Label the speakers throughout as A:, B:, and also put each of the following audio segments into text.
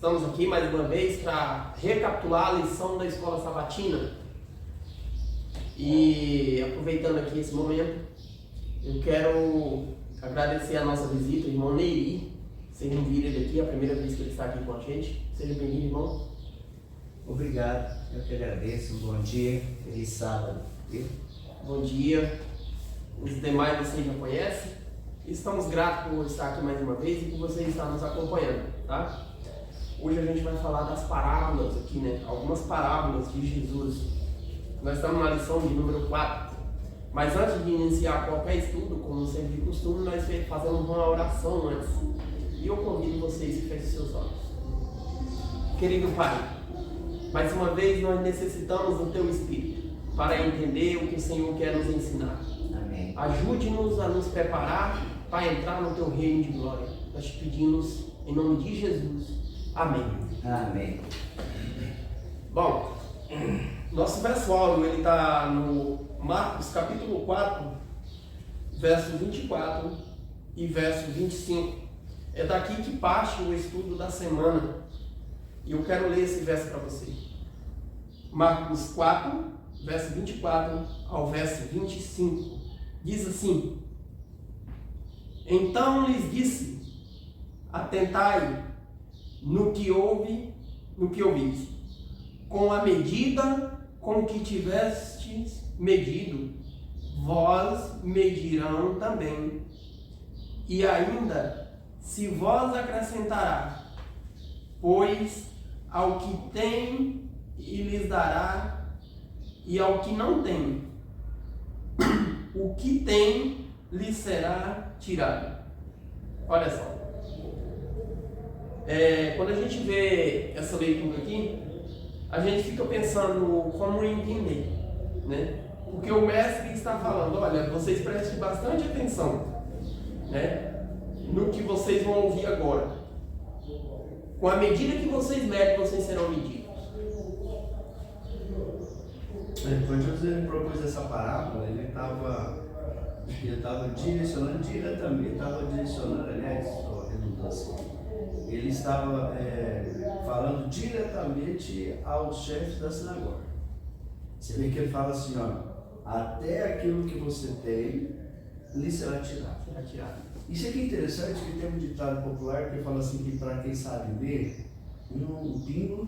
A: Estamos aqui mais uma vez para recapitular a lição da escola sabatina. E aproveitando aqui esse momento, eu quero agradecer a nossa visita, o irmão Neiri. Vocês não viram ele aqui, é a primeira vez que ele está aqui com a gente. Seja bem-vindo, irmão.
B: Obrigado, eu que agradeço. Bom dia, feliz sábado.
A: Bom dia. Os demais vocês já conhecem. Estamos gratos por estar aqui mais uma vez e por vocês estar nos acompanhando, tá? Hoje a gente vai falar das parábolas aqui, né? Algumas parábolas de Jesus. Nós estamos na lição de número 4. Mas antes de iniciar qualquer estudo, como sempre de costume, nós fazemos uma oração antes. E eu convido vocês que fechem seus olhos. Querido Pai, mais uma vez nós necessitamos do Teu Espírito para entender o que o Senhor quer nos ensinar.
B: Amém.
A: Ajude-nos a nos preparar para entrar no Teu reino de glória. Nós te pedimos em nome de Jesus. Amém.
B: Amém.
A: Bom, nosso verso áureo ele está no Marcos capítulo 4, verso 24 e verso 25. É daqui que parte o estudo da semana. E eu quero ler esse verso para você. Marcos 4, verso 24 ao verso 25. Diz assim: Então lhes disse: Atentai no que ouvis. Com a medida com que tivestes medido, vós medirão também. E ainda se vós acrescentará, pois ao que tem e lhes dará, e ao que não tem, o que tem lhes será tirado. Olha só. Quando a gente vê essa leitura aqui, a gente fica pensando como entender, né? Porque o mestre está falando, olha, vocês prestem bastante atenção, né? No que vocês vão ouvir agora. Com a medida que vocês medem, vocês serão medidos.
C: Quando Jesus propôs essa parábola, ele estava direcionando diretamente, aliás, a redundância, ele estava falando diretamente aos chefes da sinagoga. Você vê que ele fala assim, ó, até aquilo que você tem, lhe será tirado. Isso aqui é interessante, que tem um ditado popular que fala assim, que para quem sabe ler, um pingo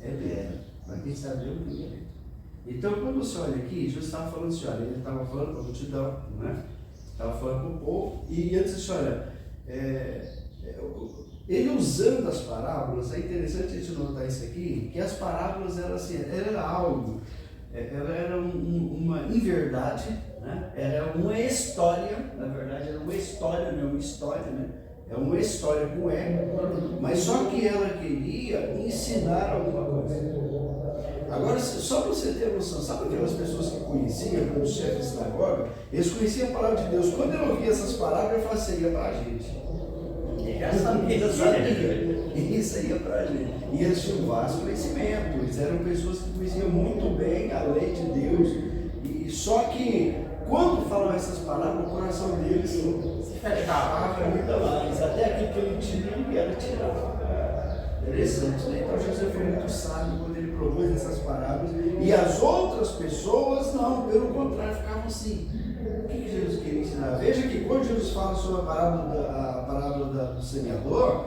C: é letra. Para quem sabe ler, um pingo é letra. Então, quando você olha aqui, Jesus estava falando assim, olha, ele estava falando para a multidão, né? Estava falando para o povo, e antes disso, olha, ele usando as parábolas, é interessante a gente notar isso aqui, que as parábolas eram assim, era algo, ela era uma inverdade, né? Era uma história, na verdade era uma história, não é uma história, né? É uma história com E, mas só que ela queria ensinar alguma coisa. Agora, só para você ter noção, sabe aquelas pessoas que conheciam, como os chefes de sinagoga, eles conheciam a palavra de Deus. Quando eu ouvia essas palavras, eu falava, seria para a gente.
B: Já sabia.
C: Isso aí é para a gente. E eles tinham vasto conhecimento, eles eram pessoas que conheciam muito bem a lei de Deus. E só que, quando falavam essas palavras, o coração deles se fechava ainda mais. Até aquilo que ele tinha era tirado. Interessante, né? Então Jesus foi muito sábio quando ele propôs essas parábolas. E as outras pessoas, não, pelo contrário, ficavam assim. O que Jesus queria ensinar? Veja que quando Jesus fala sobre a parábola do semeador,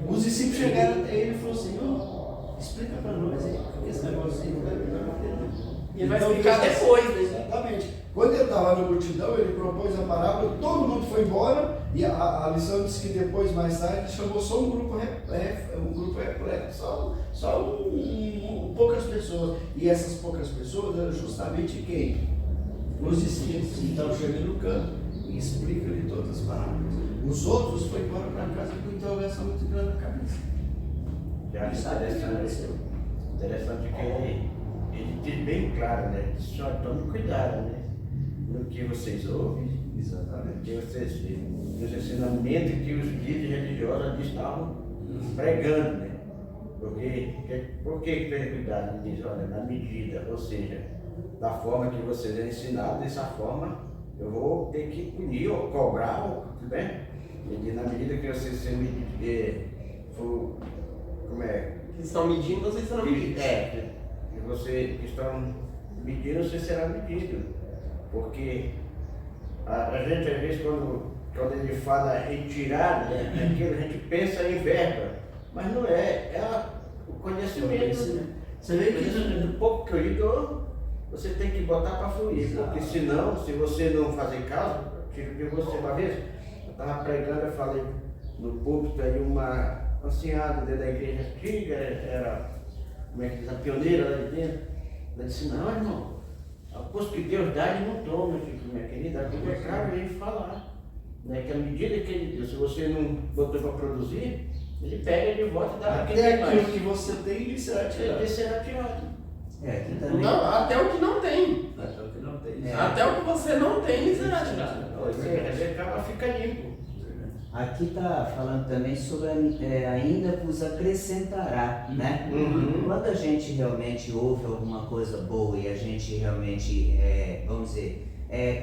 C: os discípulos chegaram até ele e falaram assim, explica para nós aí, esse negócio aí não vai entender.
A: E ele vai explicar depois, né?
C: Exatamente. Quando ele estava na multidão, ele propôs a parábola, todo mundo foi embora, e a lição diz que depois, mais tarde, ele chamou só um grupo repleto, só poucas pessoas. E essas poucas pessoas eram justamente quem? Os discípulos. Então chega no canto e explica-lhe todas as parábolas. Os outros foram embora para casa com interrogação muito grande na cabeça.
B: Interessante que ele diz bem claro, né? Só tome cuidado, né? No que vocês ouvem,
C: Exatamente.
B: no que vocês veem, nos ensinamentos que os líderes religiosos estavam pregando, né? Por que ter cuidado? Ele diz, olha, na medida, ou seja, da forma que vocês é ensinado, dessa forma eu vou ter que punir ou cobrar, né? E na medida que vocês for Como é?
A: Que estão medindo, vocês serão medidos.
B: E você que estão medindo, você será medido. Porque a gente, às vezes, quando ele fala retirada, aquilo, a gente pensa em verba, mas não é, o conhecimento. Você vê que do pouco que eu lhe dou, você tem que botar para fluir, porque senão, se você não fazer caso, tiro de você uma vez, eu estava pregando, eu falei no púlpito aí uma anciana dentro da igreja antiga, era, como é que diz, a pioneira lá de dentro. Ela disse, não, irmão, o posto que Deus dá, ele não toma, minha querida, aquilo é caro a gente falar. Né? Que à medida que ele deu, se você não botou para produzir, ele pega de volta e dá
C: até aquilo que você tem, ele será tirado.
B: Ele será tirado.
D: Aqui também.
A: Não, até o que não tem.
C: Até o que não tem.
A: Até o que você não tem, ele será tirado.
B: Ele acaba fica limpo.
D: Aqui está falando também sobre ainda vos acrescentará, né? Quando a gente realmente ouve alguma coisa boa e a gente realmente, vamos dizer,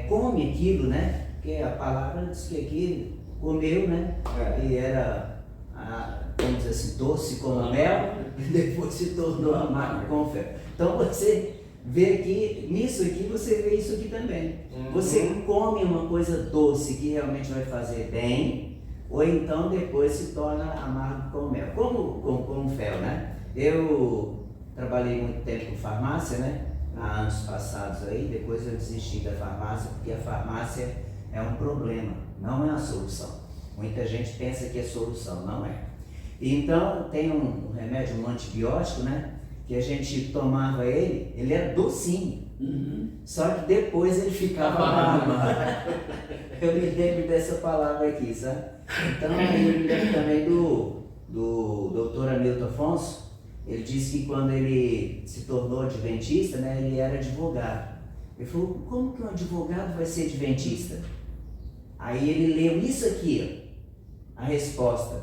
D: come aquilo, né? Porque a palavra diz que aqui comeu, né? E era, vamos dizer assim, doce como mel, e depois se tornou amargo como fel. Então você vê aqui, nisso aqui, você vê isso aqui também. Você come uma coisa doce que realmente vai fazer bem, ou então depois se torna amargo como mel, como fel, né? Eu trabalhei muito tempo com farmácia, né? Há anos passados aí, depois eu desisti da farmácia, porque a farmácia é um problema, não é a solução. Muita gente pensa que é solução, não é. Então tem um remédio, um antibiótico, né? Que a gente tomava ele era docinho. Só que depois ele ficava amargo. Eu me lembro dessa palavra aqui, sabe? Então eu me lembro também do doutor Hamilton Afonso. Ele disse que quando ele se tornou adventista, né, ele era advogado. Ele falou, como que um advogado vai ser adventista? Aí ele leu isso aqui, ó, a resposta.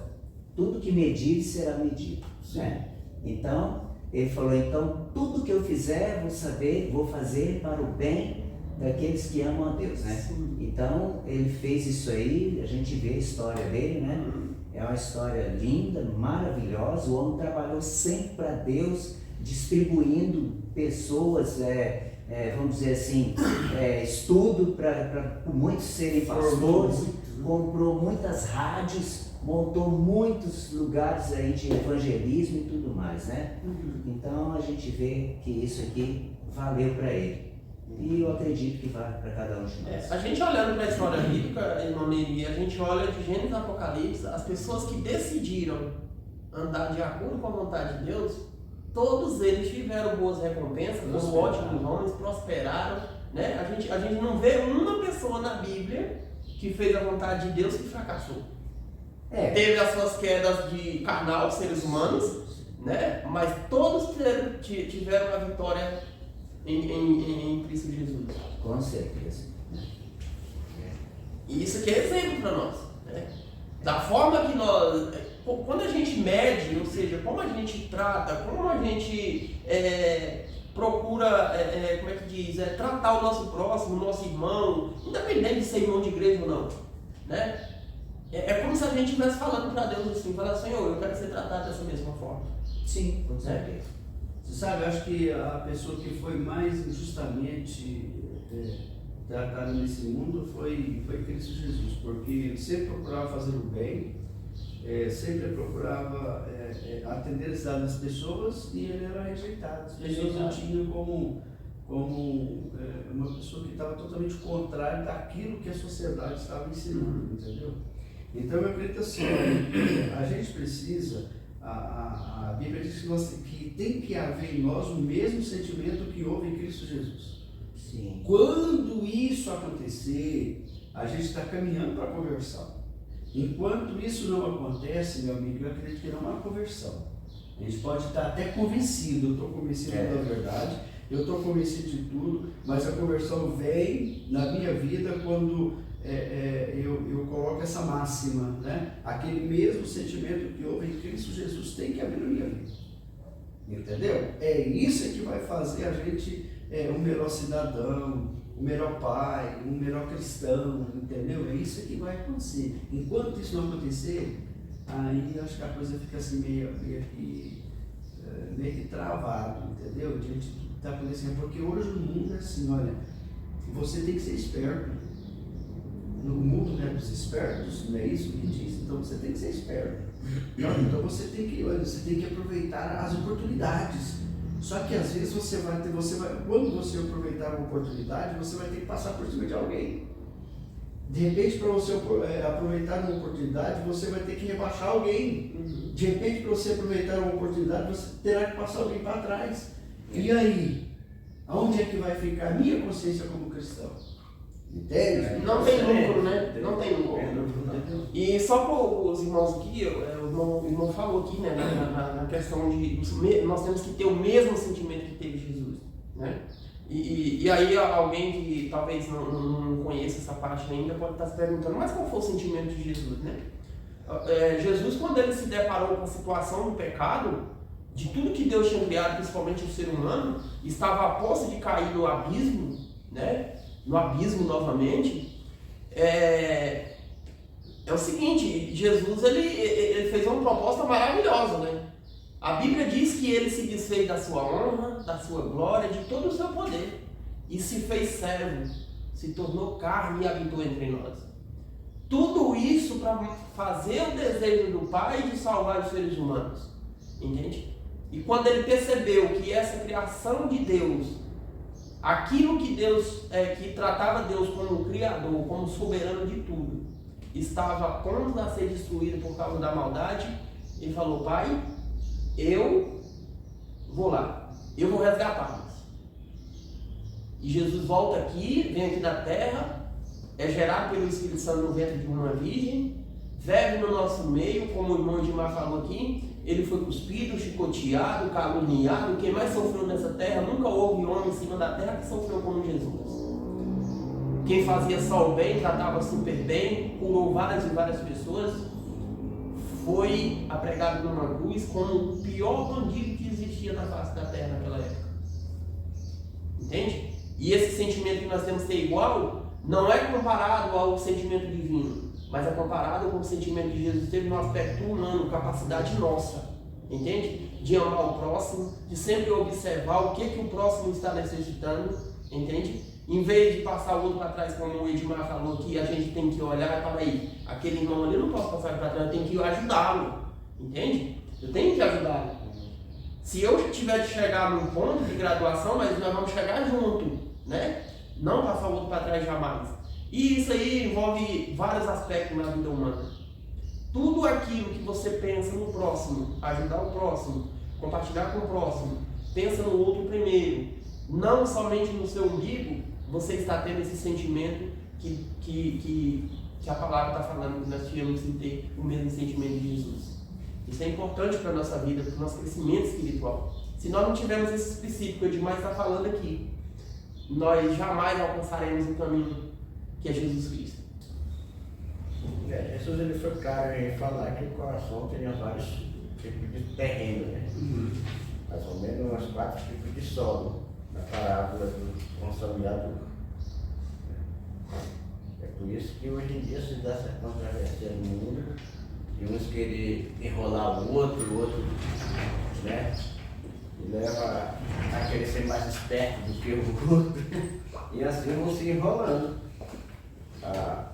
D: Tudo que medir será medido. Né? Então, ele falou, então tudo que eu fizer, vou fazer para o bem daqueles que amam a Deus, né? Então, ele fez isso aí, a gente vê a história dele, né? É uma história linda, maravilhosa. O homem trabalhou sempre para Deus, distribuindo pessoas, vamos dizer assim, estudo para muitos serem pastores, comprou muitas rádios, montou muitos lugares aí de evangelismo e tudo mais, né? Então a gente vê que isso aqui valeu para ele. E eu acredito que vale para cada um de nós.
A: A gente olhando para a história bíblica, irmão Neri, a gente olha de Gênesis a Apocalipse, as pessoas que decidiram andar de acordo com a vontade de Deus, todos eles tiveram boas recompensas, foram ótimos homens, prosperaram, né? A gente não vê uma pessoa na Bíblia que fez a vontade de Deus que fracassou. Teve as suas quedas de carnal, seres humanos, né? Mas todos tiveram a vitória em Cristo Jesus.
D: Com certeza.
A: E isso aqui é exemplo para nós, né? Da forma que nós, quando a gente mede, ou seja, como a gente trata, como a gente procura, como é que diz, tratar o nosso próximo, o nosso irmão, independente de ser irmão de igreja ou não, né? É como se a gente estivesse falando para Deus assim, falando, Senhor, eu quero ser tratado dessa mesma forma.
D: Sim, com certeza.
C: Você sabe, acho que a pessoa que foi mais injustamente tratada nesse mundo foi Cristo Jesus, porque ele sempre procurava fazer o bem, sempre procurava atender a necessidade das pessoas e ele era rejeitado. As pessoas não tinham como uma pessoa que estava totalmente contrária daquilo que a sociedade estava ensinando, entendeu? Então eu acredito assim, a gente precisa, a Bíblia diz que tem que haver em nós o mesmo sentimento que houve em Cristo Jesus.
D: Sim.
C: Quando isso acontecer, a gente está caminhando para a conversão. Enquanto isso não acontece, meu amigo, eu acredito que não há conversão. A gente pode estar até convencido, eu estou convencido da verdade, eu estou convencido de tudo, mas a conversão vem na minha vida quando eu coloco essa máxima, né? Aquele mesmo sentimento que houve em Cristo Jesus tem que haver na minha vida. Entendeu? É isso que vai fazer a gente um melhor cidadão, um melhor pai, um melhor cristão, entendeu? É isso que vai acontecer. Enquanto isso não acontecer, aí acho que a coisa fica assim meio que travado, entendeu? Diante do que está acontecendo. Porque hoje o mundo é assim, olha, você tem que ser esperto. No mundo, né, dos espertos, não é isso que diz? Então você tem que ser esperto. Então você tem que aproveitar as oportunidades. Só que às vezes quando você aproveitar uma oportunidade, você vai ter que passar por cima de alguém. De repente, para você aproveitar uma oportunidade, você vai ter que rebaixar alguém. De repente, para você aproveitar uma oportunidade, você terá que passar alguém para trás. E aí? Aonde é que vai ficar a minha consciência como cristão? Entende?
A: Não tem lucro, né? Não tem lucro. E só para os irmãos aqui, o irmão falou aqui, né, na questão de nós temos que ter o mesmo sentimento que teve Jesus, né? E aí alguém que talvez não conheça essa parte ainda pode estar se perguntando, mas qual foi o sentimento de Jesus, né? Jesus, quando ele se deparou com a situação do pecado, de tudo que Deus tinha criado, principalmente o ser humano, estava a posse de cair no abismo, né? No abismo novamente, é o seguinte, Jesus ele fez uma proposta maravilhosa, né? A Bíblia diz que ele se desfez da sua honra, da sua glória, de todo o seu poder, e se fez servo, se tornou carne e habitou entre nós. Tudo isso para fazer o desejo do Pai de salvar os seres humanos, entende? E quando ele percebeu que essa criação de Deus, aquilo que Deus, que tratava Deus como Criador, como soberano de tudo, estava pronto a ser destruído por causa da maldade, ele falou: Pai, eu vou lá, eu vou resgatá-los. E Jesus volta aqui, vem aqui na terra, é gerado pelo Espírito Santo no ventre de uma virgem, vive no nosso meio, como o irmão Edmar falou aqui. Ele foi cuspido, chicoteado, caluniado. Quem mais sofreu nessa terra? Nunca houve homem em cima da terra que sofreu como Jesus. Quem fazia só o bem, tratava super bem, curou várias e várias pessoas, foi apregado numa cruz como o pior bandido que existia na face da terra naquela época. Entende? E esse sentimento que nós temos que ter igual não é comparado ao sentimento divino, mas é comparado com o sentimento que Jesus teve no aspecto humano, capacidade nossa, entende? De amar o próximo, de sempre observar o que o próximo está necessitando, entende? Em vez de passar o outro para trás, como o Edmar falou, que a gente tem que olhar e falar: aí, aquele irmão ali eu não posso passar para trás, eu tenho que ajudá-lo, entende? Eu tenho que ajudá-lo. Se eu tiver de chegar num ponto de graduação, mas nós vamos chegar junto, né? Não passar o outro para trás jamais. E isso aí envolve vários aspectos na vida humana. Tudo aquilo que você pensa no próximo, ajudar o próximo, compartilhar com o próximo, pensa no outro primeiro, não somente no seu umbigo, você está tendo esse sentimento que a palavra está falando, que nós tivemos que ter o mesmo sentimento de Jesus. Isso é importante para a nossa vida, para o nosso crescimento espiritual. Se nós não tivermos esses princípios que o Edmar está falando aqui, nós jamais alcançaremos o caminho que é Jesus Cristo.
B: Jesus ele foi claro em falar que o coração tinha vários tipos de terreno, né? Mais ou menos uns 4 tipos de solo, na parábola do consolidador. É por isso que hoje em dia se dá essa controvérsia no mundo, de uns querer enrolar o outro, né? E leva a querer ser mais esperto do que o outro, e assim vão se enrolando. A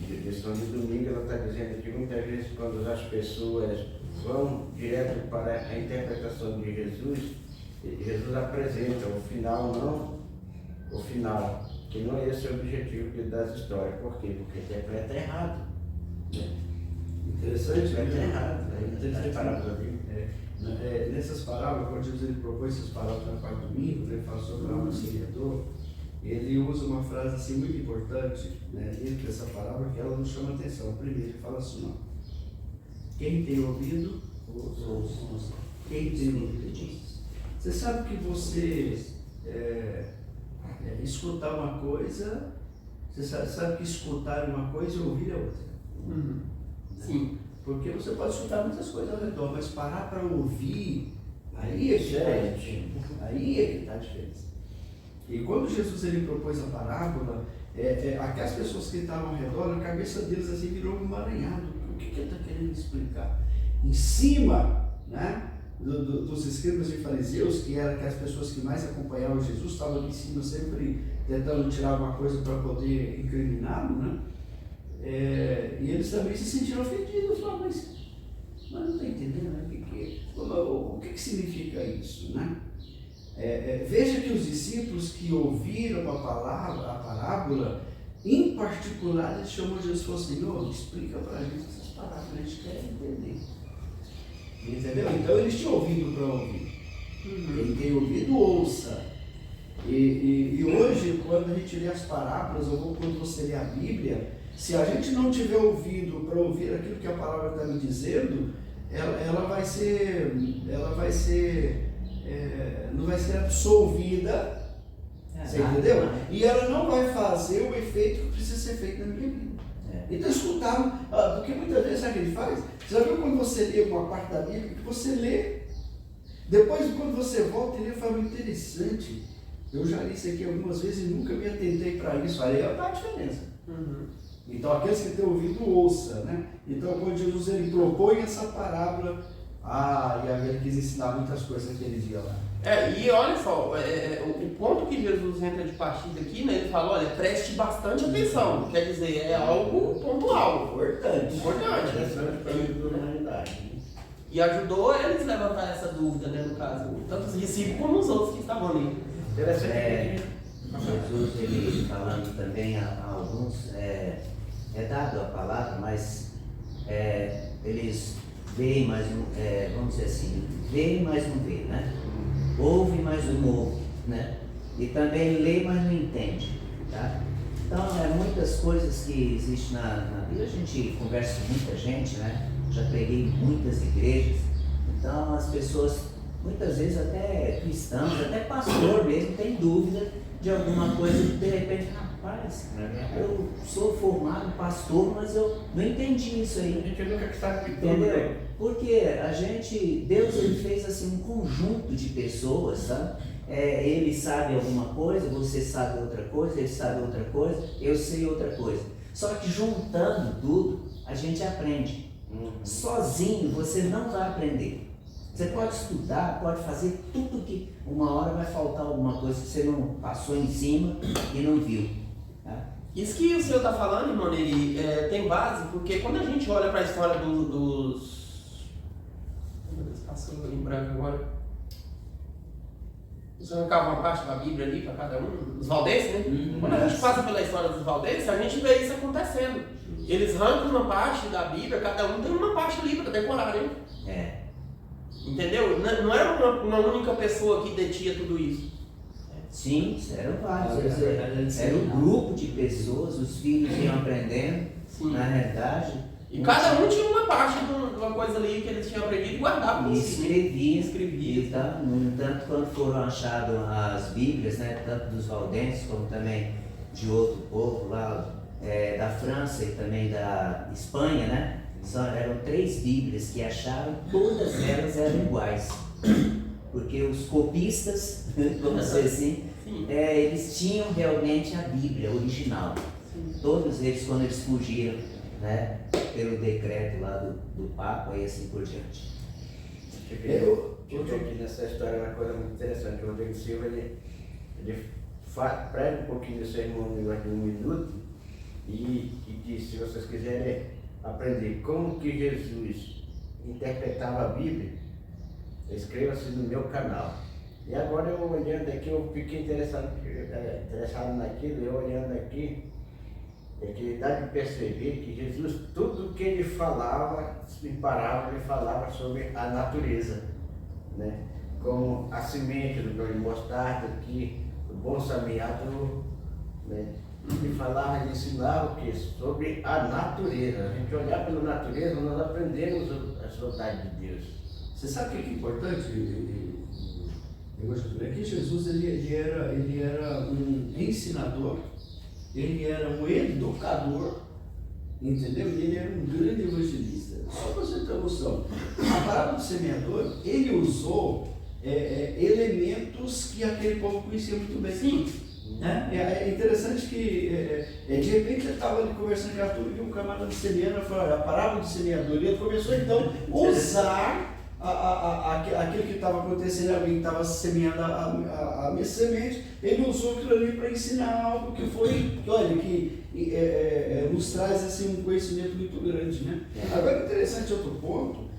B: lição de domingo ela está dizendo que muitas vezes quando as pessoas vão direto para a interpretação de Jesus, Jesus apresenta o final, que não é esse o objetivo das histórias. Por quê? Porque interpreta errado.
C: Interessante,
B: interpreta
C: né?
B: errado. As parábolas ali.
C: Nessas parábolas, quando Jesus ele propôs essas parábolas na parte do domingo, ele fala sobre o auxiliador, ele usa uma frase assim muito importante, né, dentro dessa parábola, que ela nos chama a atenção. Primeiro, ele fala assim: ó, quem tem ouvido, ouça. Quem tem ouvido, diz. Você sabe que você escutar uma coisa, você sabe que escutar uma coisa e ouvir é outra.
A: Sim.
C: Porque você pode escutar muitas coisas ao redor, mas parar para ouvir, aí é que está a diferença. E quando Jesus ele propôs a parábola, aquelas pessoas que estavam ao redor, na cabeça deles assim virou um emaranhado. O que ele está querendo explicar? Em cima, né, dos escribas e fariseus, que eram as pessoas que mais acompanhavam Jesus, estavam ali em cima sempre tentando tirar alguma coisa para poder incriminá-lo, né? E eles também se sentiram ofendidos. Falaram, mas não está entendendo, né? O que significa isso, né? Veja que os discípulos que ouviram a parábola, em particular, eles chamam Jesus e falaram, Senhor, explica para a gente essas parábolas, a gente quer entender. Entendeu? Então eles tinham ouvido para ouvir. Quem tem ouvido, ouça. E hoje, quando a gente lê as parábolas, ou quando você lê a Bíblia, se a gente não tiver ouvido para ouvir aquilo que a palavra está me dizendo, ela vai ser não vai ser absolvida, você entendeu? E ela não vai fazer o efeito que precisa ser feito na minha vida. Então escutar, porque muitas vezes sabe o que ele faz? Você já viu quando você lê uma parte da Bíblia, que você lê, depois quando você volta e lê, fala, interessante, eu já li isso aqui algumas vezes e nunca me atentei para isso, aí está a diferença. Então aqueles que têm ouvido, ouça, né? Então quando Jesus ele propõe essa parábola, e ele quis ensinar muitas coisas naquele dia lá.
A: E olha só, o ponto que Jesus entra de partida aqui, né, ele fala, olha, preste bastante atenção, quer dizer, é algo pontual, importante.
B: Interessante para a vida da humanidade.
A: E ajudou eles a levantar essa dúvida, né, no caso, tanto os discípulos como os outros que estavam ali.
B: Interessante.
D: Jesus, ele falando também a alguns, é dado a palavra, mas eles veem, mas vamos dizer assim, veem, mas não veem, né? Ouve, mas não ouve, né? E também lê, mas não entende, tá? Então, muitas coisas que existem na Bíblia, a gente conversa com muita gente, né? Já preguei em muitas igrejas, então as pessoas, muitas vezes até cristãos, até pastor mesmo, tem dúvida de alguma coisa que de repente, rapaz, eu sou formado pastor, mas eu não entendi isso aí.
B: A gente nunca sabe tudo,
D: entendeu?
B: né?
D: Porque Deus ele fez assim um conjunto de pessoas, sabe? Ele sabe alguma coisa, você sabe outra coisa, ele sabe outra coisa, eu sei outra coisa. Só que juntando tudo, a gente aprende. Sozinho você não vai aprender. Você pode estudar, pode fazer tudo que uma hora vai faltar alguma coisa que você não passou em cima e não viu. Tá?
A: Isso que o senhor está falando, irmão Neri, tem base, porque quando a gente olha para a história dos... Meu Deus, passou em branco agora. Você arrancava uma parte da Bíblia ali para cada um, os valdenses, né? Quando a gente passa pela história dos valdenses, a gente vê isso acontecendo. Eles arrancam uma parte da Bíblia, cada um tem uma parte ali para decorar, né? Entendeu? Não era uma única pessoa que detinha tudo isso.
D: Sim, eram vários. Era um grupo de pessoas, os filhos iam aprendendo, na realidade.
A: E cada um tinha uma parte de uma coisa ali que eles tinham aprendido e guardavam.
D: E escrevia.
A: E
D: tá? No entanto, quando foram achadas as Bíblias, né, tanto dos valdenses como também de outro povo lá, da França e também da Espanha, né? Eram 3 Bíblias que acharam, todas elas eram iguais. Porque os copistas, vamos dizer assim, eles tinham realmente a Bíblia original. Todos eles, quando eles fugiram, né, pelo decreto lá do Papa e assim por diante.
B: Eu aqui nessa história uma coisa muito interessante. O Rodrigo Silva ele prega um pouquinho desse sermão de 1 minuto e diz, se vocês quiserem aprender como que Jesus interpretava a Bíblia, inscreva-se no meu canal. E agora eu olhando aqui, eu fiquei interessado naquilo, eu olhando aqui, que dá de perceber que Jesus, tudo que ele falava, em parábola, ele falava sobre a natureza, né? Como a semente do grão de mostarda, que o bom semeador, né? Ele falava, ele ensinava o quê? Sobre a natureza. A gente olhar pela natureza, nós aprendemos a vontade de Deus.
C: Você sabe o que é importante? É que Jesus ele era um ensinador, ele era um educador, entendeu? Ele era um grande evangelista. Só para você ter noção, a parábola do semeador, ele usou elementos que aquele povo conhecia muito bem.
A: Sim.
C: É interessante que de repente ele estava ali conversando com Arthur e um camarada semeando, falou, olha, a parábola do semeador, e ele começou então a usar aquilo que estava acontecendo, alguém estava semeando a minha semente, ele usou aquilo ali para ensinar algo que foi, olha, que nos traz assim, um conhecimento muito grande, né? Agora interessante outro ponto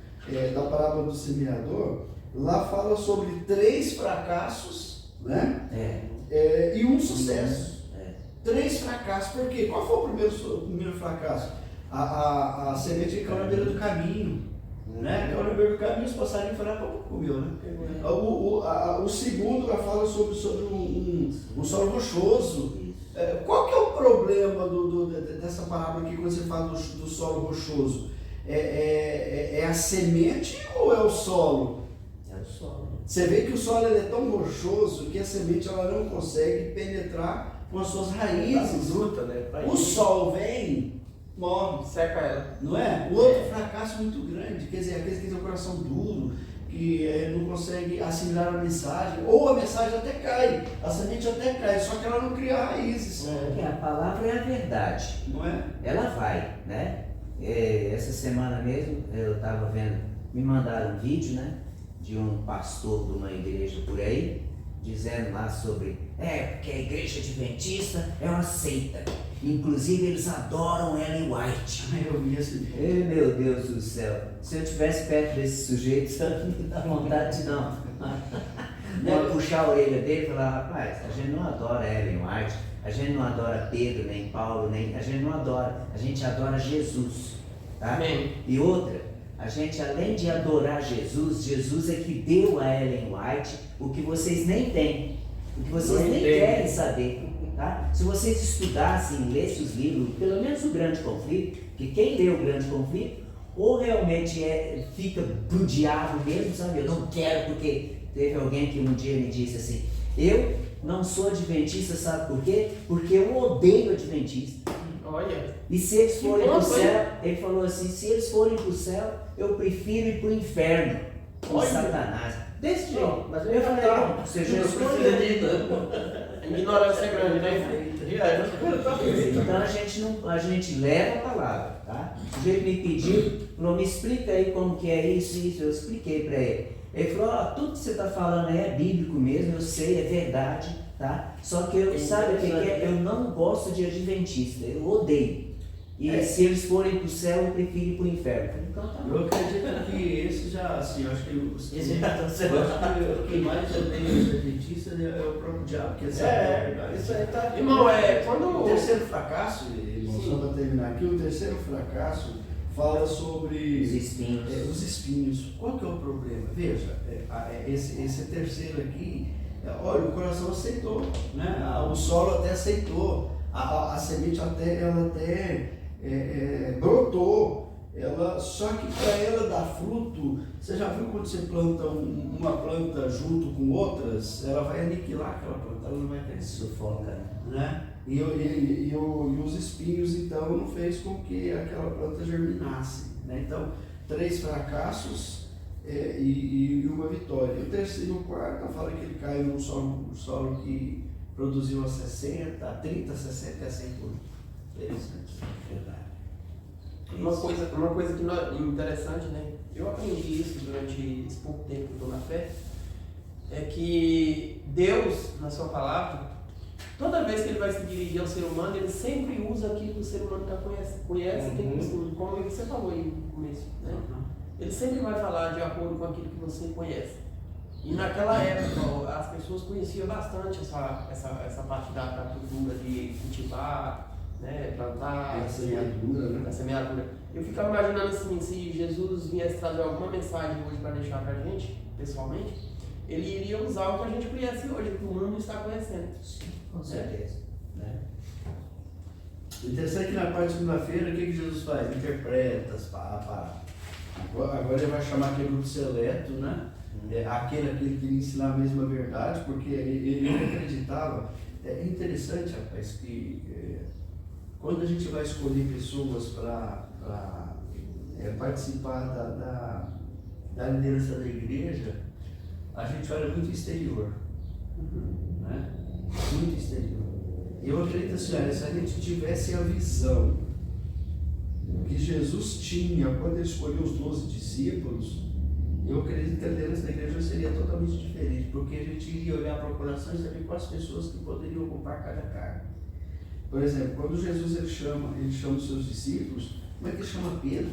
C: da parábola do semeador, lá fala sobre 3 fracassos, né? E um sucesso. 3 fracassos, por quê? Qual foi o primeiro fracasso? A semente que caiu na beira do caminho, né? Caiu na beira do caminho, os passarinhos foram lá e comeu, né? O segundo lá fala sobre um solo rochoso. Qual que é o problema dessa parábola aqui quando você fala do solo rochoso? É a semente ou é o solo?
D: É o solo.
C: Você vê que o solo ele é tão rochoso que a semente ela não consegue penetrar com as suas raízes.
A: Fruta, né?
C: O sol vem, morre,
A: seca ela.
C: não é? O outro fracasso muito grande, quer dizer, aqueles que têm o coração duro, que não consegue assimilar a mensagem, ou a mensagem até cai, a semente até cai, só que ela não cria raízes.
D: Porque a palavra é a verdade.
C: Não é?
D: Ela vai, né? Essa semana mesmo eu estava vendo, me mandaram um vídeo, né? De um pastor de uma igreja por aí, dizendo lá sobre, porque a igreja adventista é uma seita. Inclusive eles adoram Ellen White.
C: Eu vi esse vídeo.
D: Meu Deus do céu, se eu estivesse perto desse sujeito, não me dá vontade não. Puxar a orelha dele e falar, rapaz, a gente não adora Ellen White, a gente não adora Pedro, nem Paulo, a gente não adora, a gente adora Jesus. Tá?
A: Amém.
D: E outra, a gente além de adorar Jesus, Jesus é que deu a Ellen White o que vocês nem têm, o que vocês nem querem saber. Tá? Se vocês estudassem, lessem os livros, pelo menos o Grande Conflito, que quem lê o Grande Conflito, ou realmente fica pro diabo mesmo, sabe? Eu não quero, porque teve alguém que um dia me disse assim, eu não sou adventista, sabe por quê? Porque eu odeio adventista.
A: Olha.
D: E se eles forem para o céu, ele falou assim, se eles forem para o céu, eu prefiro ir para o inferno com Satanás. Desse jeito.
A: Mas
D: eu falei, não, você já escolheu.
A: A ignorância é grande, né?
D: Então a gente leva a palavra, tá? O jeito me pediu, falou, me explica aí como que é isso e isso. Eu expliquei para ele. Ele falou, tudo que você está falando aí é bíblico mesmo, eu sei, é verdade, tá? Só que eu, sabe o que é? Eu não gosto de adventista, eu odeio. E se eles forem para o céu, eu prefiro ir para o inferno. Então tá bom.
C: Eu acredito que esse já, assim, eu acho que
D: Esse já tá certo.
C: eu acho que quem mais odeia os adventistas é o próprio diabo, que essa é a verdade.
B: Isso aí tá.
A: Irmão, quando...
C: O terceiro fracasso, irmão, só para terminar aqui, o terceiro fracasso fala sobre
D: Os espinhos.
C: Os espinhos. Qual que é o problema? Veja, esse terceiro aqui, olha, o coração aceitou, né? O solo até aceitou, a semente ela até brotou. Só que para ela dar fruto, você já viu quando você planta uma planta junto com outras, ela vai aniquilar aquela planta, ela não vai crescer.
D: Sufoca,
C: Né? E os espinhos então não fez com que aquela planta germinasse, né? Então 3 fracassos e uma vitória. O terceiro e o quarto fala que ele caiu num solo que produziu a 60, a 30, a 60 e a 100 por um. Interessante.
D: Verdade.
A: Uma coisa que interessante, né? Eu aprendi isso durante esse pouco tempo que eu estou na fé, é que Deus, na sua palavra, toda vez que ele vai se dirigir ao ser humano, ele sempre usa aquilo que o ser humano já conhece e tem costume, como você falou aí no começo, né? Ele sempre vai falar de acordo com aquilo que você conhece. E naquela época, as pessoas conheciam bastante essa parte da cultura de cultivar, né, plantar,
C: A semeadura, né?
A: a semeadura. Eu ficava imaginando assim, se Jesus viesse trazer alguma mensagem hoje para deixar para a gente, pessoalmente, ele iria usar o que a gente conhece hoje, que o mundo está conhecendo.
D: Sim, com certeza. Né?
C: Interessante que na parte de segunda-feira, o que Jesus faz? Interpreta as palavras. Agora ele vai chamar aquele grupo seleto, né? Aquele que ensina a mesma verdade, porque ele acreditava. É interessante, rapaz, que quando a gente vai escolher pessoas para participar da liderança da igreja, a gente olha muito o exterior. Né? Muito exterior. Eu acredito assim, olha, se a gente tivesse a visão que Jesus tinha quando ele escolheu os 12 discípulos, eu acredito que a liderança da igreja seria totalmente diferente, porque a gente iria olhar para o coração e saber quais pessoas que poderiam ocupar cada cargo. Por exemplo, quando Jesus ele chama os seus discípulos, como é que ele chama Pedro?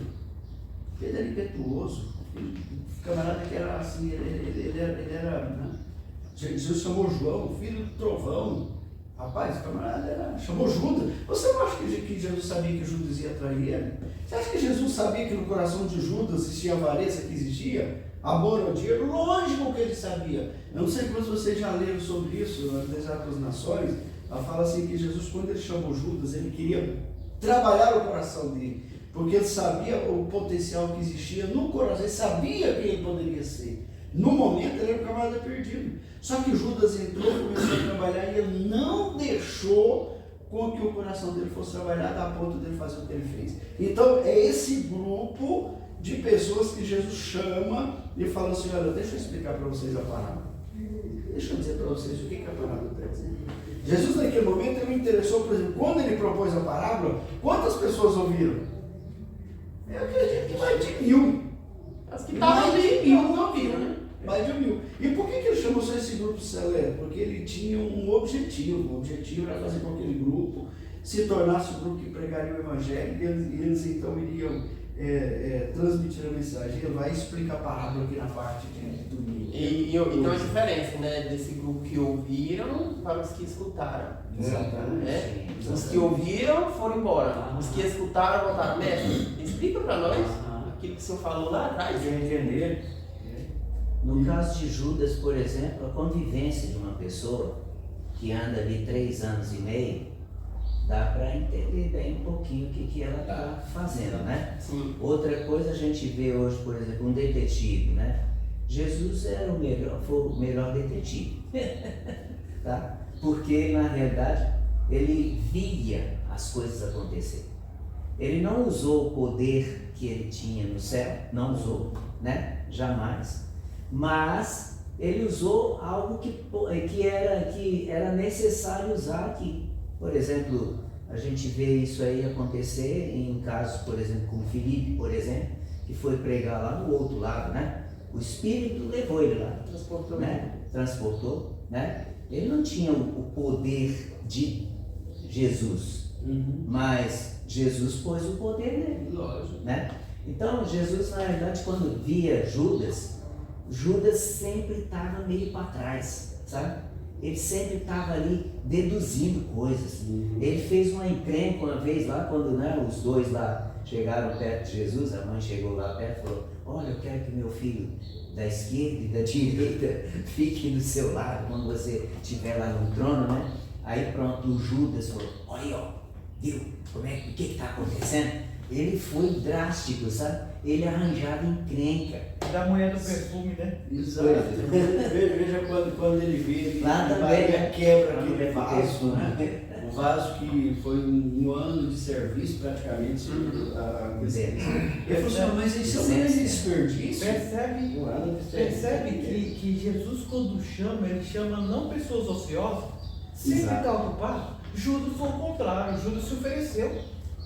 C: Pedro era impetuoso, o camarada que era assim, ele era né? Jesus chamou João, filho do trovão. Rapaz, o camarada chamou Judas. Você não acha que Jesus sabia que Judas ia trair ele? Você acha que Jesus sabia que no coração de Judas existia a avareza que existia? Amor ao dinheiro? Lógico que ele sabia. Eu não sei quantos vocês já leram sobre isso, nas Desatas Nações. Ela fala assim que Jesus, quando ele chamou Judas, ele queria trabalhar o coração dele, porque ele sabia o potencial que existia no coração, ele sabia quem ele poderia ser. No momento ele era um camarada perdido. Só que Judas entrou, começou a trabalhar e ele não deixou com que o coração dele fosse trabalhado a ponto dele fazer o que ele fez. Então é esse grupo de pessoas que Jesus chama e fala assim, olha, deixa eu explicar para vocês a parábola. Deixa eu dizer para vocês o que a parábola está dizendo. Jesus naquele momento ele me interessou, por exemplo, quando ele propôs a parábola, quantas pessoas ouviram? Eu acredito que mais de 1000.
A: As que estavam ali não ouviram, né?
C: Mais de 1000. E por que ele chamou só esse grupo seleto? Porque ele tinha um objetivo. O objetivo era fazer com que aquele grupo se tornasse o grupo que pregaria o Evangelho e eles então iriam transmitir a mensagem. Ele vai explicar a parábola aqui na parte de domingo.
A: E então a diferença, né, desse grupo que ouviram para os que escutaram.
C: Exatamente.
A: Né? Os que ouviram foram embora. Os que escutaram voltaram. Mestre, explica para nós aquilo que o senhor falou lá atrás.
D: No caso de Judas, por exemplo, a convivência de uma pessoa que anda ali 3 anos e meio, dá para entender bem um pouquinho o que ela está fazendo, né?
A: Sim.
D: Outra coisa a gente vê hoje, por exemplo, um detetive, né? Jesus era foi o melhor detetive, tá? Porque na realidade ele via as coisas acontecer. Ele não usou o poder que ele tinha no céu, não usou, né? Jamais. Mas ele usou algo que era necessário usar aqui. Por exemplo, a gente vê isso aí acontecer em casos, por exemplo, como Filipe, por exemplo, que foi pregar lá no outro lado, né? O Espírito levou ele lá, transportou, né? Ele não tinha o poder de Jesus, mas Jesus pôs o poder nele, né? Então, Jesus, na realidade, quando via Judas sempre estava meio para trás, sabe? Ele sempre estava ali deduzindo coisas. Ele fez uma encrenca uma vez lá, quando os dois lá chegaram perto de Jesus, a mãe chegou lá perto e falou, olha, eu quero que meu filho da esquerda e da direita fique do seu lado, quando você estiver lá no trono, né? Aí pronto, o Judas falou, olha, ó, viu, o que está acontecendo? Ele foi drástico, sabe? Ele arranjava encrenca.
E: Da mulher do perfume, né?
C: Exato. Veja quando ele vê, ele
D: lá
C: também quebra aquele vaso, né? Um vaso que foi um ano de serviço praticamente. Ele falou assim, mas isso é um desperdício.
E: Percebe que Jesus, quando chama, ele chama não pessoas ociosas, sempre está ocupado. Judas foi o contrário, Judas se ofereceu.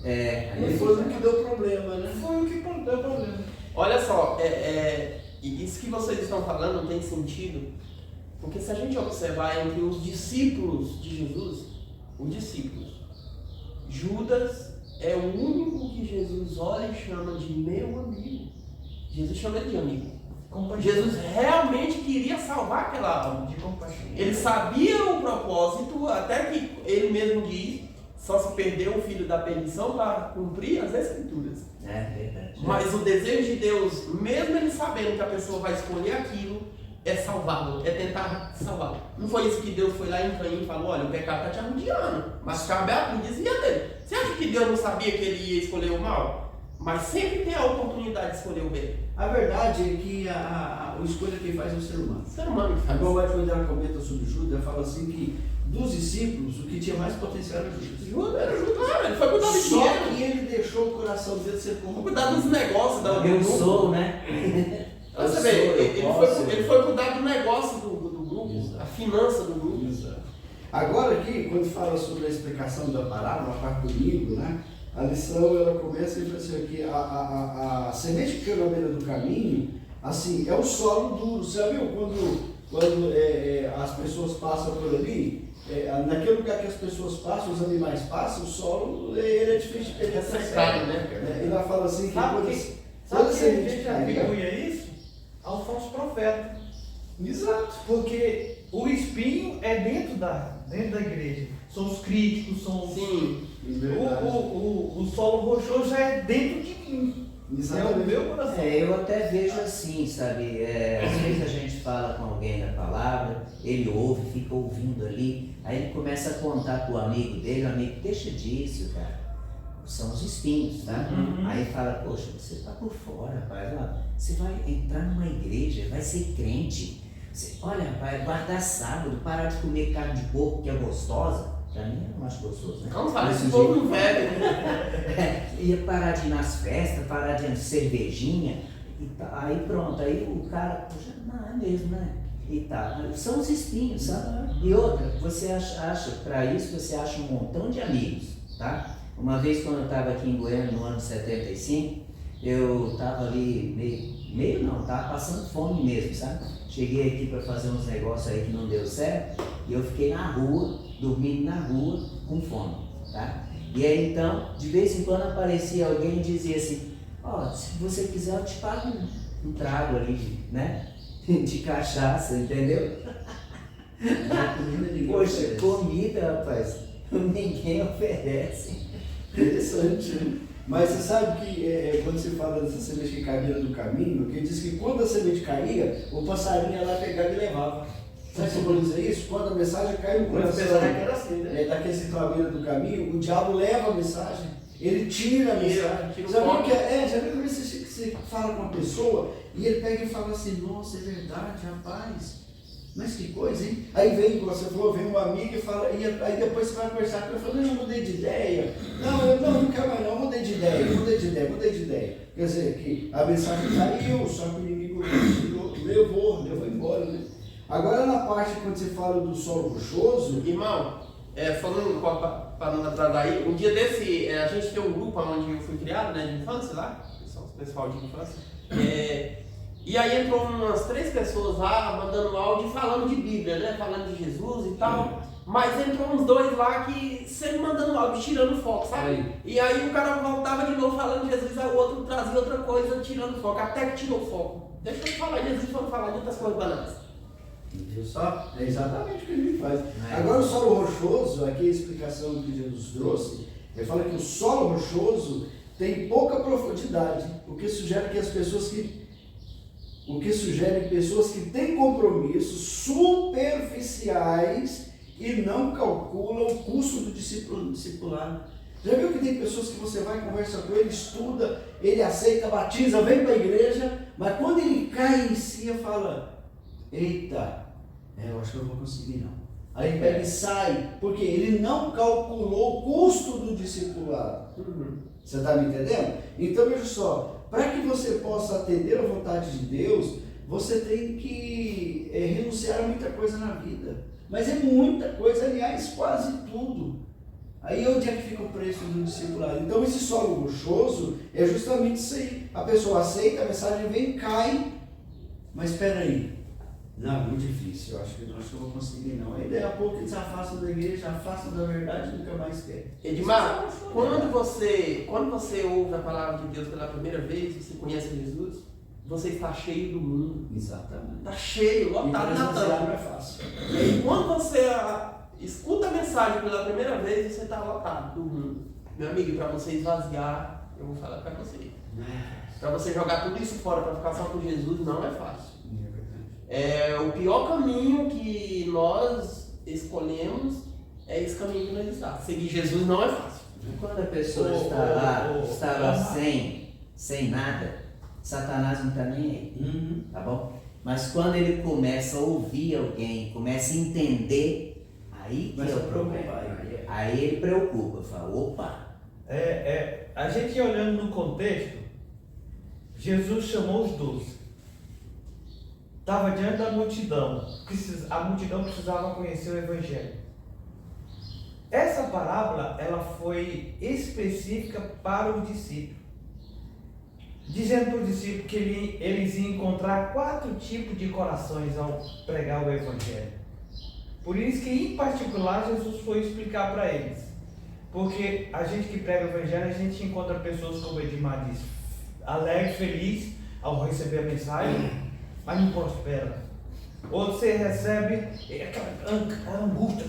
C: Ele foi o que deu problema, né?
E: Foi o que deu problema.
A: Olha só, isso que vocês estão falando não tem sentido, porque se a gente observar entre os discípulos de Jesus, Judas é o único que Jesus olha e chama de meu amigo. Jesus chama ele de amigo. Jesus realmente queria salvar aquela alma. Ele sabia o propósito, até que ele mesmo diz, só se perdeu o filho da perdição para cumprir as escrituras.
D: É verdade.
A: Mas o desejo de Deus, mesmo ele sabendo que a pessoa vai escolher aquilo, é salvá-lo, é tentar salvá-lo. Não foi isso que Deus foi lá em Caim e falou, olha, o pecado está te arrodeando, mas cabe a tu, dizia dele. Você acha que Deus não sabia que ele ia escolher o mal? Mas sempre tem a oportunidade de escolher o bem.
C: A verdade é que a escolha quem faz é o ser humano.
A: O ser humano que faz.
C: Agora, quando ela comenta sobre Judas, ela fala assim que dos discípulos, o que tinha mais potencial era Judas.
A: Era Judas, ele foi cuidar do
C: Só
A: dinheiro.
C: que ele deixou o coração dele ser corrompido.
A: Cuidar dos negócios.
D: Eu sou, né?
A: Você vê, ele foi cuidar do negócio do grupo, a finança do grupo.
C: Agora aqui, quando fala sobre a explicação da parábola, a parte do livro, né? A lição ela começa e fala assim, que a semente que caiu na beira do caminho, assim, é o solo duro. Você já viu quando as pessoas passam por ali? Naquele lugar que as pessoas passam, os animais passam, o solo ele é difícil de
A: secado, né?
C: E ela fala assim que
E: Sabe
C: quando
E: que
C: a
E: a
C: semente
E: gente
C: cai,
E: atribui isso ao falso profeta.
C: exato.
E: Porque o espinho é dentro da igreja. São os críticos, são os...
A: Sim.
E: O solo rochoso já é dentro de mim. É o
C: Exatamente.
E: meu coração.
D: Eu até vejo assim, sabe? Às vezes a gente fala com alguém da palavra, ele ouve, fica ouvindo ali, aí ele começa a contar pro amigo dele, o amigo, deixa disso, cara. São os espinhos, tá?
E: Uhum.
D: Aí fala, poxa, você tá por fora, rapaz. Ó, você vai entrar numa igreja, vai ser crente. Olha, rapaz, guardar sábado, parar de comer carne de porco que é gostosa. Pra mim eu não acho gostoso, né?
A: Não fala,
D: Desse
A: esse povo
D: jeito.
A: não bebe.
D: Ia parar de ir nas festas, parar de ir cervejinha, e tá, aí pronto, aí o cara, poxa, não é mesmo, né? E tá, são os espinhos, sabe? E outra, você acha para isso você acha um montão de amigos, tá? Uma vez quando eu estava aqui em Goiânia no ano de 75, eu estava ali tava passando fome mesmo, sabe? Cheguei aqui para fazer uns negócios aí que não deu certo, e eu fiquei na rua, dormindo na rua, com fome, tá? E aí então, de vez em quando aparecia alguém e dizia assim, ó, se você quiser eu te pago um trago ali, né? De cachaça, entendeu? Poxa, comida, rapaz, ninguém oferece.
C: Interessante, né? Mas você sabe que quando se fala dessa semente que caía do caminho, que diz que quando a semente caía, o passarinho ia lá pegava e levava. Sabe o que simboliza isso? Quando a mensagem cai no
A: Mas
C: coração
A: pensava que era assim, né?
C: daquele que estão à beira do caminho, o diabo leva a mensagem, ele tira a mensagem.
A: Tira o
C: Já viu
A: foco.
C: já viu que você fala com uma pessoa e ele pega e fala assim, nossa, é verdade, rapaz. Mas que coisa, hein? Aí vem, como você falou, vem um amigo e fala, e aí depois você vai conversar com ele e fala, não, eu mudei de ideia. Não quero mais não, mudei de ideia. Quer dizer, que a mensagem caiu, só que o inimigo levou embora, né? Agora na parte quando você fala do solo rochoso,
A: Irmão, falando para não atrasar aí, um dia desse, a gente tem um grupo onde eu fui criado, né, de infância lá, pessoal de infância, e aí entrou umas 3 pessoas lá, mandando áudio falando de Bíblia, né, falando de Jesus e tal, mas entrou uns 2 lá que sempre mandando áudio, tirando foco, sabe? E aí o cara voltava de novo falando de Jesus, aí o outro trazia outra coisa, tirando foco, até que tirou foco. Deixa eu falar de Jesus, vamos falar de outras coisas bananas.
C: viu só? É exatamente o que ele faz.
D: É.
C: Agora o solo rochoso, aqui a explicação que Jesus trouxe, ele fala que o solo rochoso tem pouca profundidade, o que sugere pessoas que têm compromissos superficiais e não calculam o custo do discipulado. Já viu que tem pessoas que você vai, conversa com ele, estuda, ele aceita, batiza, vem para a igreja, mas quando ele cai em si, fala, eita, eu acho que eu não vou conseguir não. Aí ele pega e sai, porque ele não calculou o custo do discipulado. Você está me entendendo? Então veja só, para que você possa atender a vontade de Deus, você tem que renunciar a muita coisa na vida. Mas é muita coisa, aliás, quase tudo. Aí onde é que fica o preço do discipulado? Então esse solo rochoso é justamente isso aí. A pessoa aceita, a mensagem vem, cai, mas espera aí. Não, muito difícil, eu acho que não vou conseguir não. Aí daí a pouco eles afastam da igreja, afastam da verdade e nunca mais quer.
A: Edmar, quando você ouve a palavra de Deus pela primeira vez, você conhece Jesus, você está cheio do mundo.
C: Exatamente.
A: Está cheio, lotado na
C: não
A: tampa.
C: é fácil.
A: E quando você escuta a mensagem pela primeira vez, você está lotado do mundo. Meu amigo, para você esvaziar, eu vou falar para você. Para você jogar tudo isso fora, para ficar só com Jesus, não é fácil. O pior caminho que nós escolhemos é esse caminho que nós estamos. Seguir Jesus não é fácil.
D: Quando a pessoa está lá sem nada, Satanás não está nem aí, tá bom? Mas quando ele começa a ouvir alguém, começa a entender, aí que é o problema. Aí ele preocupa, fala, opa.
E: A gente olhando no contexto, Jesus chamou os 12. Estava diante da multidão, a multidão precisava conhecer o Evangelho. parábola, ela foi específica para o discípulo, dizendo para o discípulo que eles iam encontrar 4 tipos de corações ao pregar o Evangelho. Por isso que, em particular, Jesus foi explicar para eles. Porque a gente que prega o Evangelho, a gente encontra pessoas, como o Edmar disse, alegre, feliz ao receber a mensagem, mas não prospera. Ou você recebe aquela angústia,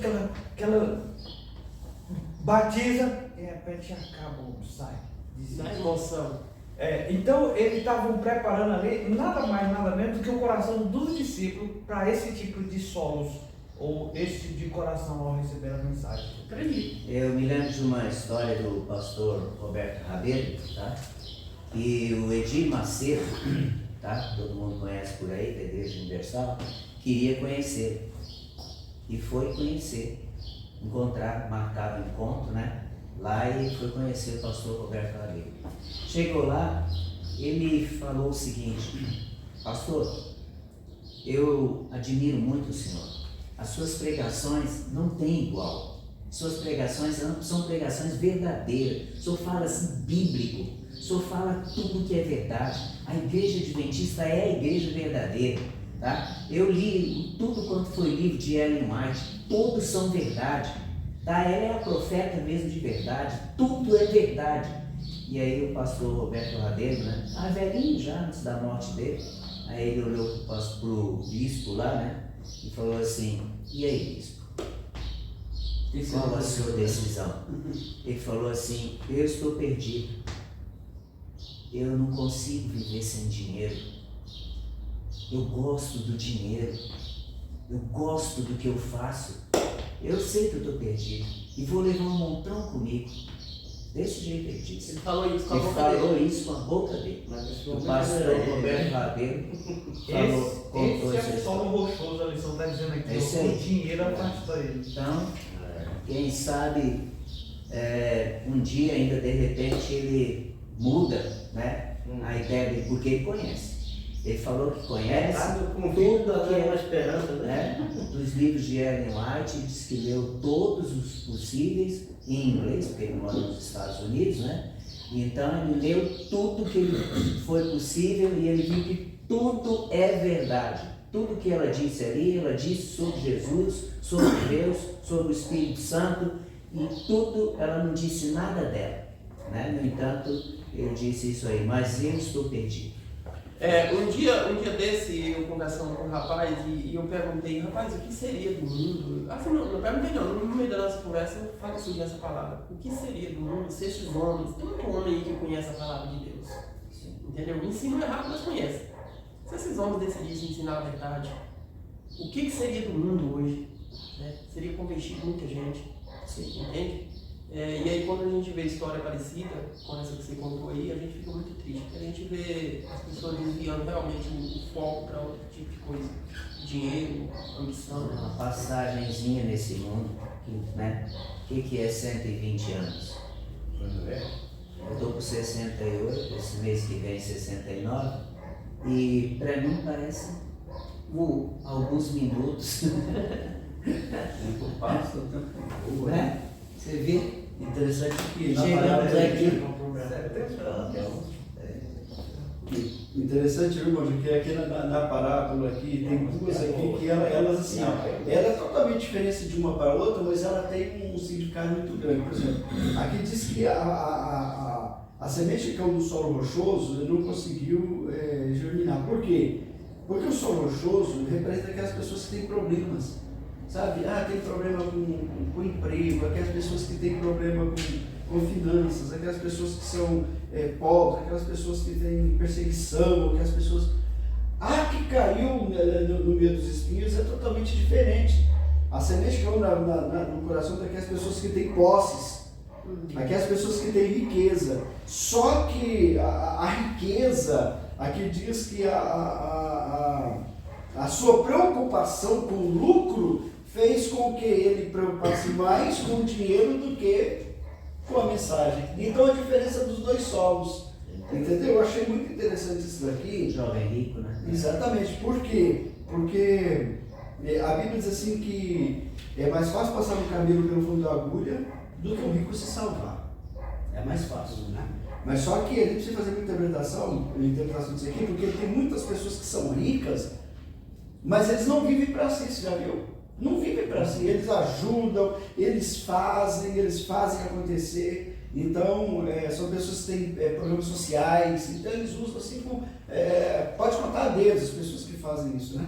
E: aquela batiza, e de repente acaba, sai.
A: Da emoção.
E: Então eles estavam preparando ali nada mais, nada menos do que o coração dos discípulos para esse tipo de solos, ou esse tipo de coração ao receber a mensagem.
A: Acredito.
D: Eu me lembro de uma história do pastor Roberto Rabelo, tá? E o Edir Macedo, tá? Todo mundo conhece por aí, da Igreja Universal, queria conhecer. E foi conhecer, encontrar, marcar um encontro, né? Lá e foi conhecer o pastor Roberto Rabelo. Chegou lá, ele falou o seguinte: pastor, eu admiro muito o senhor. As suas pregações não têm igual. Suas pregações são pregações verdadeiras. O senhor fala assim, bíblico. O senhor fala tudo que é verdade. A igreja adventista é a igreja verdadeira. Tá? Eu li tudo quanto foi livro de Ellen White. Todos são verdade. Tá? Ela é a profeta mesmo de verdade. Tudo é verdade. E aí o pastor Roberto Rabelo, né? Velhinho já, antes da morte dele. Aí ele olhou para o bispo lá, né? E falou assim: e aí, bispo? Qual a sua decisão? Ele falou assim: eu estou perdido. Eu não consigo viver sem dinheiro. Eu gosto do dinheiro. Eu gosto do que eu faço. Eu sei que eu estou perdido. E vou levar um montão comigo. Desse jeito ele disse.
A: Ele falou isso com a
D: Ele
A: boca
D: falou
A: dele.
D: isso com a boca dele.
B: Mas
D: O pastor Roberto Rabelo falou, contou
E: Esse é
D: essa
E: o solo
D: história.
E: rochoso, a lição está dizendo aqui.
D: É isso aí.
E: O dinheiro afasta ele.
D: Então, quem sabe um dia ainda de repente ele muda, né, a ideia dele, porque ele conhece. Ele falou que conhece
B: com tudo
D: tudo que
B: é uma
D: é,
B: esperança, né?
D: dos livros de Ellen White. Ele disse que leu todos os possíveis em inglês, porque ele mora nos Estados Unidos, né? Então ele leu tudo que foi possível e ele viu que tudo é verdade. Tudo que ela disse ali, ela disse sobre Jesus, sobre Deus, sobre o Espírito Santo, e tudo, ela não disse nada dela, né? No entanto, eu disse isso aí, mas eu estou perdido.
A: Um dia desse, eu conversando com um rapaz e eu perguntei: rapaz, o que seria do mundo? Assim, não perguntei não, no meio da nossa conversa fala surgir essa palavra. O que seria do mundo se esses homens, tem muito homem aí que conhece a palavra de Deus, entendeu? O ensino errado nós conhecemos. Se esses homens decidissem ensinar a verdade, o que seria do mundo hoje? Né? Seria convertido muita gente, entende? E aí quando a gente vê história parecida com essa que você contou aí, a gente fica muito triste, porque a gente vê as pessoas desviando realmente o foco para outro tipo de coisa. Dinheiro, ambição.
D: Uma passagenzinha nesse mundo, né? O que é 120 anos? Eu estou com 68, esse mês que vem 69, e para mim parece alguns minutos.
C: O tempo passa, o tempo voa.
D: Né? Você vê?
C: Interessante que na
D: Chegamos
C: palavra
D: aqui.
C: Interessante, irmão, que aqui na parábola aqui, tem duas aqui que elas assim, ela é totalmente diferente de uma para outra, mas ela tem um significado muito grande. Por exemplo, aqui diz que a semente que caiu no solo rochoso não conseguiu germinar. Por quê? Porque o solo rochoso representa aquelas pessoas que têm problemas. Sabe? Tem problema com emprego, aquelas pessoas que têm problema com finanças, aquelas pessoas que são pobres, aquelas pessoas que têm perseguição, aquelas pessoas... que caiu no meio dos espinhos é totalmente diferente. A semente caiu no coração daquelas pessoas que têm posses, aquelas pessoas que têm riqueza. Só que a riqueza, aqui diz que a sua preocupação com o lucro fez com que ele preocupasse mais com o dinheiro do que com a mensagem. Então a diferença dos dois solos, entendeu? Eu achei muito interessante isso daqui.
D: Jovem rico, né?
C: Exatamente. Por quê? Porque a Bíblia diz assim que é mais fácil passar um camelo pelo fundo da agulha do que o rico se salvar. É mais fácil, né? Mas só que ele precisa fazer uma interpretação disso aqui, porque tem muitas pessoas que são ricas, mas eles não vivem para si, você já viu? Não vivem para si, eles ajudam, eles fazem acontecer. Então, são pessoas que têm programas sociais, então eles usam assim como. Pode contar a dedos as pessoas que fazem isso, né?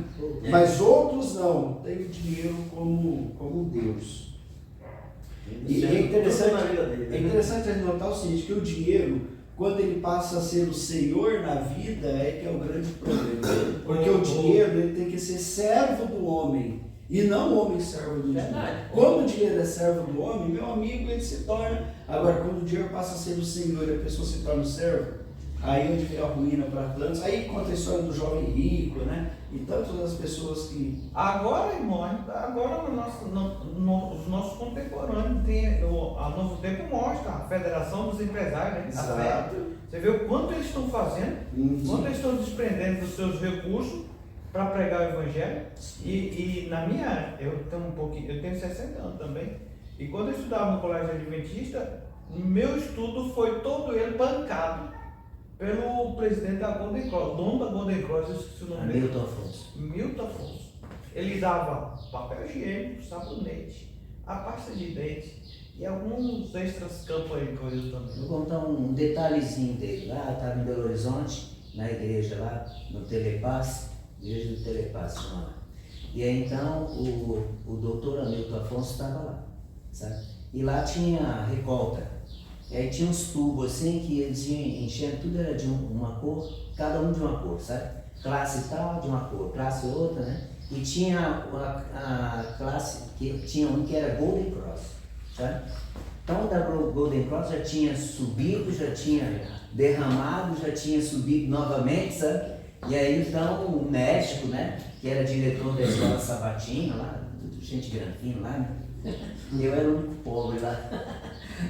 C: Mas outros não, têm o dinheiro como Deus. E é interessante a gente notar o seguinte, que o dinheiro, quando ele passa a ser o senhor na vida, é que é o grande problema. Porque o dinheiro ele tem que ser servo do homem. E não o homem servo do dinheiro. Quando o dinheiro é servo do homem, meu amigo, ele se torna. Agora, quando o dinheiro passa a ser o senhor e a pessoa se torna o servo, aí onde vem a ruína para tantos. Aí conta a história do jovem rico, né? E tantas das pessoas que.
E: Agora, irmão, os nossos contemporâneos tem a Novo Tempo mostra, a Federação dos Empresários, né?
C: Exato.
E: Você vê o quanto eles estão fazendo, quanto eles estão desprendendo dos seus recursos para pregar o Evangelho. E na minha, eu tenho 60 anos também, e quando eu estudava no colégio adventista, meu estudo foi todo ele bancado pelo presidente da Golden Cross, dono da Golden Cross, eu esqueci o nome dele. Milton Afonso. Ele dava papel higiênico, sabonete, a pasta de dente e alguns extras campos aí, coisas também.
D: Vou contar um detalhezinho dele. Lá, estava em Belo Horizonte, na igreja lá, no Telepaz, igreja do Telepaz, chama lá. E aí então o doutor Hamilton Afonso estava lá, sabe? E lá tinha recolta. E aí tinha uns tubos assim que eles iam enchendo, tudo era de uma cor, cada um de uma cor, sabe? Classe tal de uma cor, classe outra, né? E tinha a classe, que tinha um que era Golden Cross, sabe? Então da Golden Cross já tinha subido, já tinha derramado, já tinha subido novamente, sabe? E aí então o médico, né? Que era diretor da escola Sabatina lá, tudo gente granfina lá, né? Eu era o único pobre lá.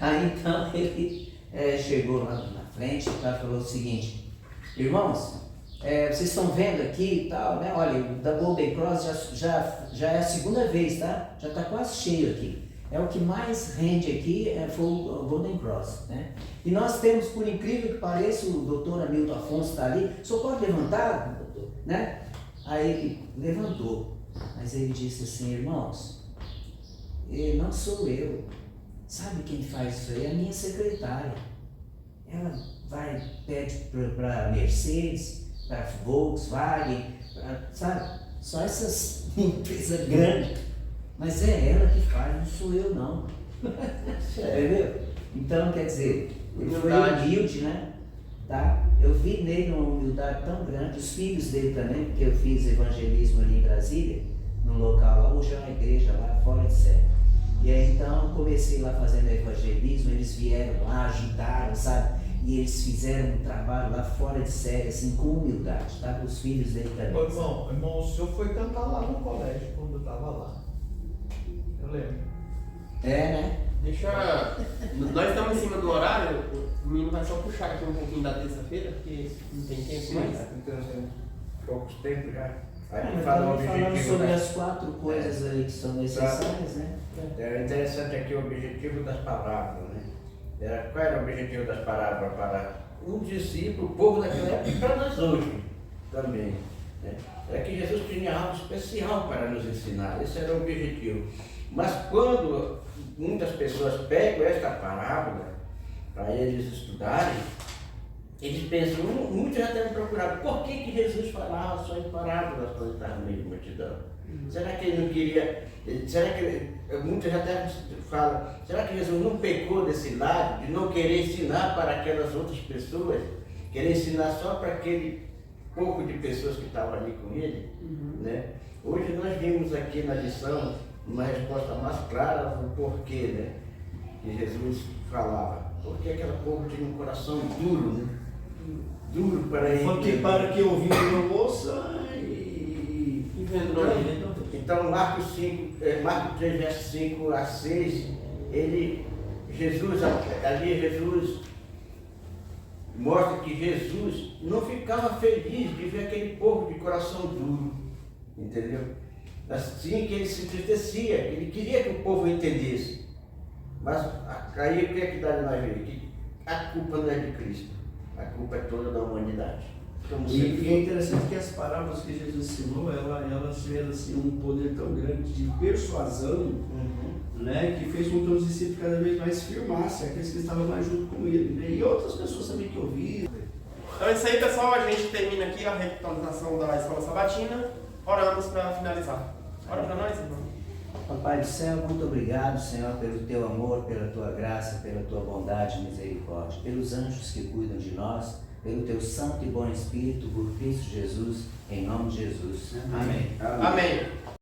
D: Aí então ele chegou lá na frente e falou o seguinte: irmãos, vocês estão vendo aqui e tal, né? Olha, o da Golden Cross já é a segunda vez, tá? Já está quase cheio aqui. O que mais rende aqui foi o Golden Cross, né? E nós temos, por incrível que pareça, o doutor Hamilton Afonso está ali. O senhor pode levantar, doutor? Né? Aí ele levantou, mas ele disse assim: irmãos, não sou eu. Sabe quem faz isso aí? É a minha secretária. Ela pede para Mercedes, para Volkswagen, sabe? Só essas empresas grandes. Mas é ela que faz, não sou eu não. Entendeu? Então, quer dizer, ele foi humilde, né? Tá? Eu vi nele uma humildade tão grande, os filhos dele também, porque eu fiz evangelismo ali em Brasília, num local lá, hoje é uma igreja lá, fora de série. E aí então comecei lá fazendo evangelismo, eles vieram lá, ajudaram, sabe? E eles fizeram um trabalho lá fora de série, assim, com humildade, tá? Os filhos dele também.
E: Ô, irmão, o senhor foi cantar lá no colégio quando eu estava lá. Eu lembro.
D: Né?
A: Nós estamos em cima do horário, o menino vai só puxar aqui um pouquinho da terça-feira, porque não tem tempo mais.
B: Então, poucos tempos já.
D: Aí falando sobre as 4 coisas aí que são necessárias, né?
B: É interessante aqui o objetivo das parábolas, né? Qual era o objetivo das parábolas? Para o discípulo, o povo daquela época, e para nós hoje também. Né? É que Jesus tinha algo especial para nos ensinar, esse era o objetivo. Mas quando muitas pessoas pegam esta parábola para eles estudarem, eles pensam, muitos já devem procurar, por que Jesus falava só em parábolas quando estava no meio de multidão? Será que ele não queria, muitos já devem falar, será que Jesus não pecou desse lado, de não querer ensinar para aquelas outras pessoas, querer ensinar só para aquele pouco de pessoas que estavam ali com ele? Né? Hoje nós vimos aqui na lição uma resposta mais clara do porquê, né? Que Jesus falava, porque aquele povo tinha um coração duro, né? Duro para ele.
C: Porque para que ouvindo não ouça e
A: vendo não ouve.
B: Então Marcos 3, verso 5 a 6, Jesus mostra que Jesus não ficava feliz de ver aquele povo de coração duro, entendeu? Assim que ele se entristecia, ele queria que o povo entendesse. Mas aí o que é que dá de nós ver? Que a culpa não é de Cristo, a culpa é toda da humanidade. Como
C: E
B: sempre
C: é interessante que as parábolas que Jesus ensinou, elas tiveram assim, um poder tão grande de persuasão, né, que fez com que os discípulos cada vez mais se firmassem, aqueles que estavam mais junto com ele, né, e outras pessoas também que ouviram.
A: Então é isso aí, pessoal. A gente termina aqui a revitalização da Escola Sabatina. Oramos para finalizar. Ora para nós, irmão.
D: Papai do céu, muito obrigado, Senhor, pelo teu amor, pela tua graça, pela tua bondade e misericórdia, pelos anjos que cuidam de nós, pelo teu santo e bom Espírito, por Cristo Jesus, em nome de Jesus. Amém.
A: Amém.